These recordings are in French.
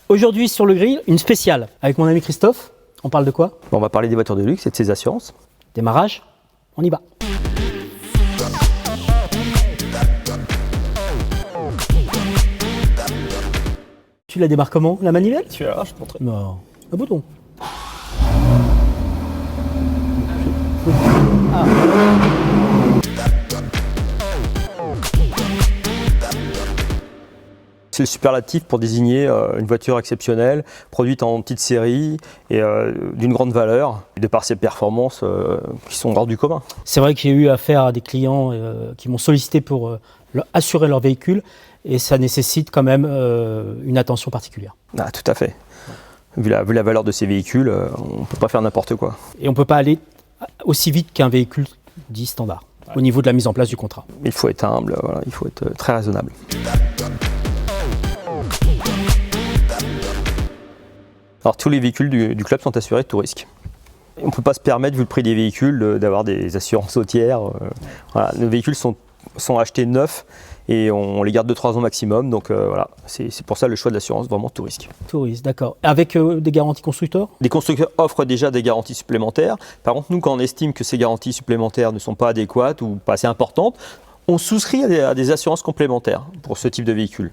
Aujourd'hui sur le grill, une spéciale avec mon ami Christophe. On parle de quoi? On va parler des voitures de luxe et de ses assurances. Démarrage, on y va. Tu la démarres comment? La manivelle? Tu vas voir, je te montrerai. Non, un bouton. C'est le superlatif pour désigner une voiture exceptionnelle, produite en petite série et d'une grande valeur, de par ses performances qui sont hors du commun. C'est vrai que j'ai eu affaire à des clients qui m'ont sollicité pour assurer leur véhicule et ça nécessite quand même une attention particulière. Ah, tout à fait. Vu la valeur de ces véhicules, on ne peut pas faire n'importe quoi. Et on ne peut pas aller aussi vite qu'un véhicule dit standard, au niveau de la mise en place du contrat. Il faut être humble, voilà, il faut être très raisonnable. Alors tous les véhicules du club sont assurés de tout risque. On ne peut pas se permettre, vu le prix des véhicules, d'avoir des assurances hautières. Voilà. Nos véhicules sont achetés neufs et on les garde 2-3 ans maximum. Donc voilà, c'est pour ça le choix de l'assurance, vraiment tout risque. Tout risque, d'accord. Avec des garanties constructeurs? Les constructeurs offrent déjà des garanties supplémentaires. Par contre, nous, quand on estime que ces garanties supplémentaires ne sont pas adéquates ou pas assez importantes, on souscrit à des assurances complémentaires pour ce type de véhicule.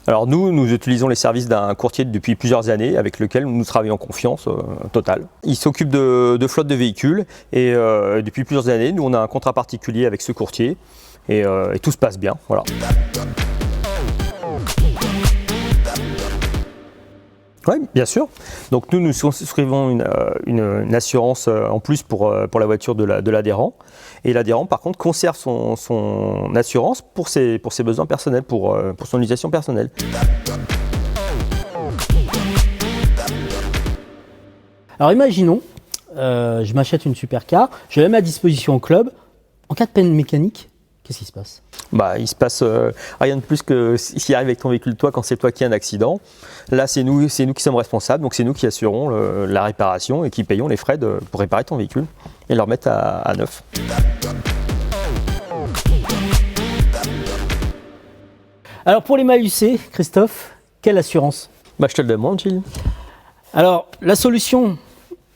Alors nous utilisons les services d'un courtier depuis plusieurs années avec lequel nous travaillons en confiance totale. Il s'occupe de flotte de véhicules et depuis plusieurs années, nous on a un contrat particulier avec ce courtier et tout se passe bien. Voilà. Oui, bien sûr. Donc nous souscrivons une assurance en plus pour la voiture de l'adhérent. Et l'adhérent, par contre, conserve son assurance pour ses besoins personnels, pour son utilisation personnelle. Alors imaginons, je m'achète une supercar, je la mets à disposition au club. En cas de panne mécanique, qu'est-ce qui se passe? Il se passe rien de plus que ce qui arrive avec ton véhicule, toi, quand c'est toi qui as un accident. Là, c'est nous qui sommes responsables, donc c'est nous qui assurons la réparation et qui payons les frais pour réparer ton véhicule et le remettre à neuf. Alors pour les Malucé, Christophe, quelle assurance? Je te le demande, Gilles. Alors la solution,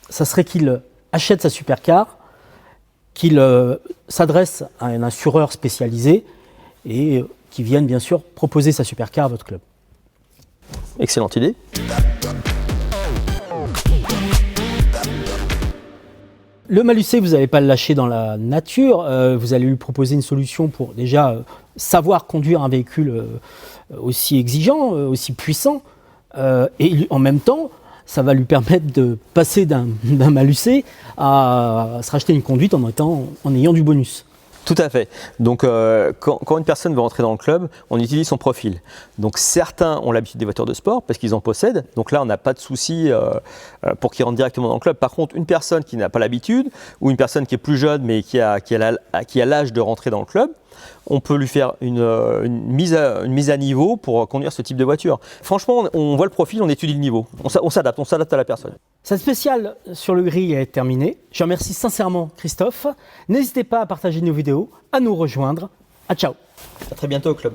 ça serait qu'il achète sa supercar, qu'il s'adresse à un assureur spécialisé et qui vienne bien sûr proposer sa supercar à votre club. Excellente idée. Le Malucé, vous n'allez pas le lâcher dans la nature, vous allez lui proposer une solution pour déjà savoir conduire un véhicule aussi exigeant, aussi puissant, et en même temps, ça va lui permettre de passer d'un Malucé à se racheter une conduite en ayant du bonus. Tout à fait. Donc quand une personne veut rentrer dans le club, on utilise son profil. Donc certains ont l'habitude des voitures de sport parce qu'ils en possèdent. Donc là, on n'a pas de souci pour qu'ils rentrent directement dans le club. Par contre, une personne qui n'a pas l'habitude ou une personne qui est plus jeune mais qui a l'âge de rentrer dans le club, on peut lui faire une mise à niveau pour conduire ce type de voiture. Franchement, on voit le profil, on étudie le niveau. On s'adapte à la personne. Cette spéciale sur le grill est terminée. Je remercie sincèrement Christophe. N'hésitez pas à partager nos vidéos, à nous rejoindre. À ciao. À très bientôt au club.